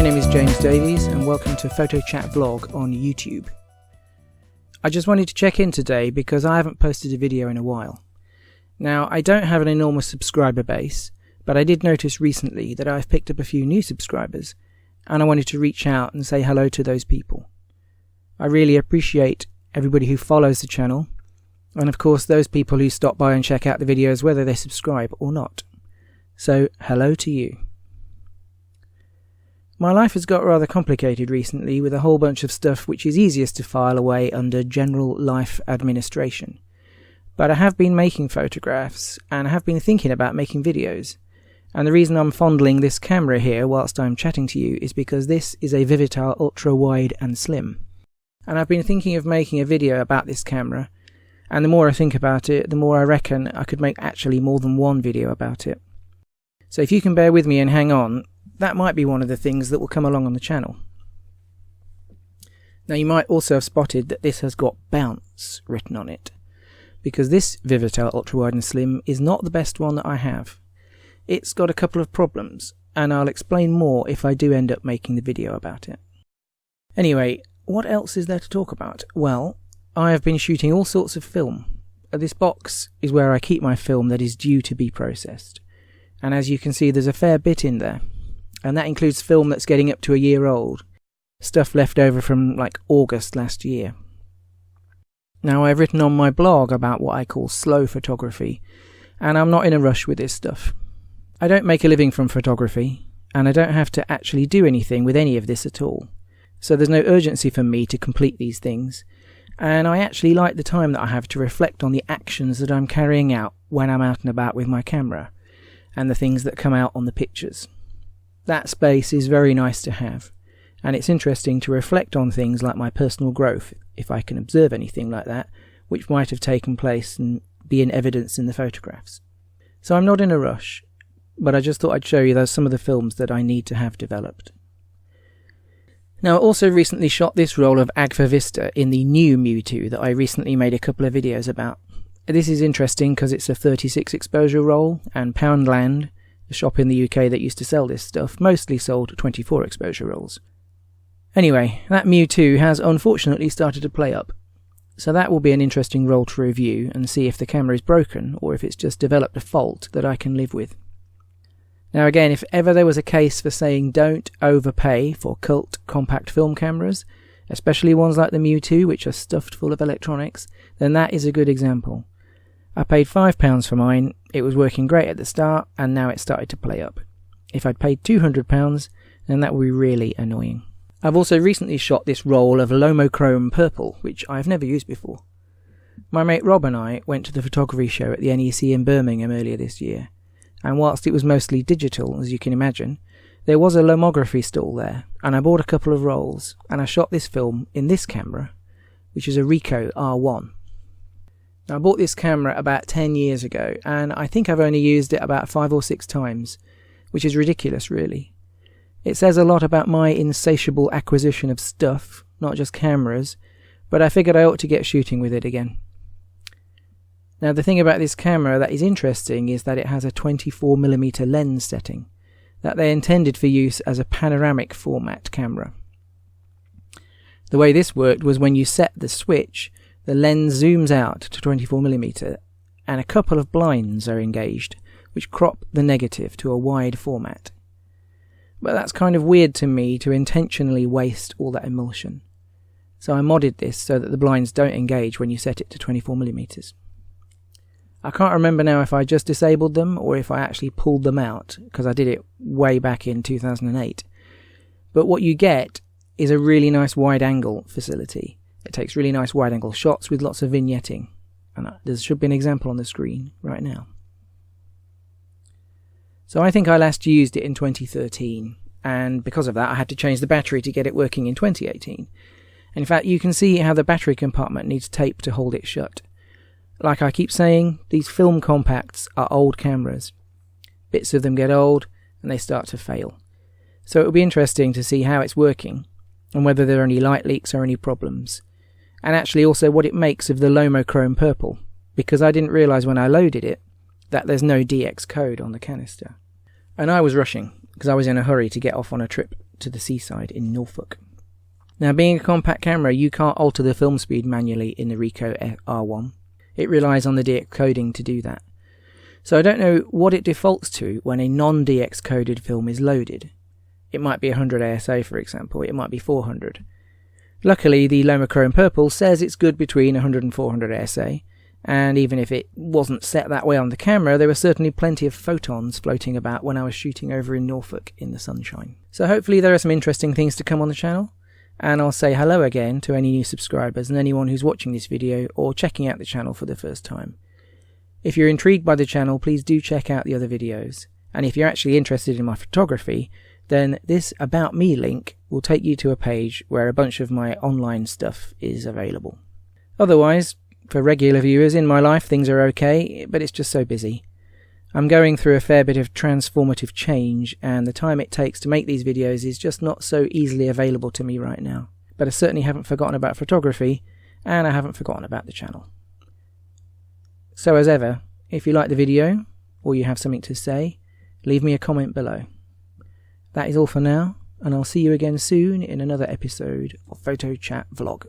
name is James Davies and welcome to Photo Chat Vlog on YouTube. I just wanted to check in today because I haven't posted a video in a while. Now, I don't have an enormous subscriber base, but I did notice recently that I've picked up a few new subscribers, and I wanted to reach out and say hello to those people. I really appreciate everybody who follows the channel, and of course those people who stop by and check out the videos whether they subscribe or not. So, hello to you. My life has got rather complicated recently with a whole bunch of stuff which is easiest to file away under general life administration. But I have been making photographs and I have been thinking about making videos. And the reason I'm fondling this camera here whilst I'm chatting to you is because this is a Vivitar ultra wide and slim. And I've been thinking of making a video about this camera, and the more I think about it, the more I reckon I could make actually more than one video about it. So if you can bear with me and hang on, that might be one of the things that will come along on the channel. Now you might also have spotted that this has got bounce written on it, because this Vivitar ultra wide and slim is not the best one that I have. It's got a couple of problems, and I'll explain more if I do end up making the video about it. Anyway, what else is there to talk about? Well, I have been shooting all sorts of film. This box is where I keep my film that is due to be processed, and as you can see there's a fair bit in there. And that includes film that's getting up to a year old, stuff left over from like August last year. Now, I've written on my blog about what I call slow photography, and I'm not in a rush with this stuff. I don't make a living from photography, and I don't have to actually do anything with any of this at all. So there's no urgency for me to complete these things, and I actually like the time that I have to reflect on the actions that I'm carrying out when I'm out and about with my camera, and the things that come out on the pictures. That space is very nice to have, and it's interesting to reflect on things like my personal growth, if I can observe anything like that, which might have taken place and be in evidence in the photographs. So I'm not in a rush, but I just thought I'd show you those some of the films that I need to have developed. Now, I also recently shot this roll of Agfa Vista in the new Mewtwo that I recently made a couple of videos about. This is interesting because it's a 36 exposure roll, and Poundland, the shop in the UK that used to sell this stuff, mostly sold 24 exposure rolls. Anyway, that Mewtwo has unfortunately started to play up, so that will be an interesting roll to review and see if the camera is broken or if it's just developed a fault that I can live with. Now again, if ever there was a case for saying don't overpay for cult compact film cameras, especially ones like the Mewtwo which are stuffed full of electronics, then that is a good example. I paid £5 for mine, it was working great at the start, and now it started to play up. If I'd paid £200, then that would be really annoying. I've also recently shot this roll of Lomo Chrome Purple, which I've never used before. My mate Rob and I went to the photography show at the NEC in Birmingham earlier this year, and whilst it was mostly digital, as you can imagine, there was a lomography stall there, and I bought a couple of rolls, and I shot this film in this camera, which is a Ricoh R1. Now, I bought this camera about 10 years ago, and I think I've only used it about 5 or 6 times, which is ridiculous really. It says a lot about my insatiable acquisition of stuff, not just cameras, but I figured I ought to get shooting with it again. Now, the thing about this camera that is interesting is that it has a 24mm lens setting, that they intended for use as a panoramic format camera. The way this worked was when you set the switch, the lens zooms out to 24mm, and a couple of blinds are engaged, which crop the negative to a wide format. But that's kind of weird to me to intentionally waste all that emulsion. So I modded this so that the blinds don't engage when you set it to 24mm. I can't remember now if I just disabled them or if I actually pulled them out, because I did it way back in 2008. But what you get is a really nice wide angle facility. It takes really nice wide-angle shots with lots of vignetting, and there should be an example on the screen right now. So I think I last used it in 2013, and because of that I had to change the battery to get it working in 2018. In fact, you can see how the battery compartment needs tape to hold it shut. Like I keep saying, these film compacts are old cameras. Bits of them get old, and they start to fail. So it will be interesting to see how it's working, and whether there are any light leaks or any problems. And actually also what it makes of the Lomo Chrome Purple, because I didn't realise when I loaded it that there's no DX code on the canister. And I was rushing, because I was in a hurry to get off on a trip to the seaside in Norfolk. Now, being a compact camera, you can't alter the film speed manually in the Ricoh R1. It relies on the DX coding to do that. So I don't know what it defaults to when a non-DX coded film is loaded. It might be 100 ASA, for example. It might be 400. Luckily, the Lomo Chrome Purple says it's good between 100 and 400 ASA, and even if it wasn't set that way on the camera, there were certainly plenty of photons floating about when I was shooting over in Norfolk in the sunshine. So hopefully there are some interesting things to come on the channel, and I'll say hello again to any new subscribers and anyone who's watching this video or checking out the channel for the first time. If you're intrigued by the channel, please do check out the other videos, and if you're actually interested in my photography, then this About Me link will take you to a page where a bunch of my online stuff is available. Otherwise, for regular viewers, in my life things are okay, but it's just so busy. I'm going through a fair bit of transformative change, and the time it takes to make these videos is just not so easily available to me right now. But I certainly haven't forgotten about photography, and I haven't forgotten about the channel. So as ever, if you like the video, or you have something to say, leave me a comment below. That is all for now, and I'll see you again soon in another episode of Photo Chat Vlog.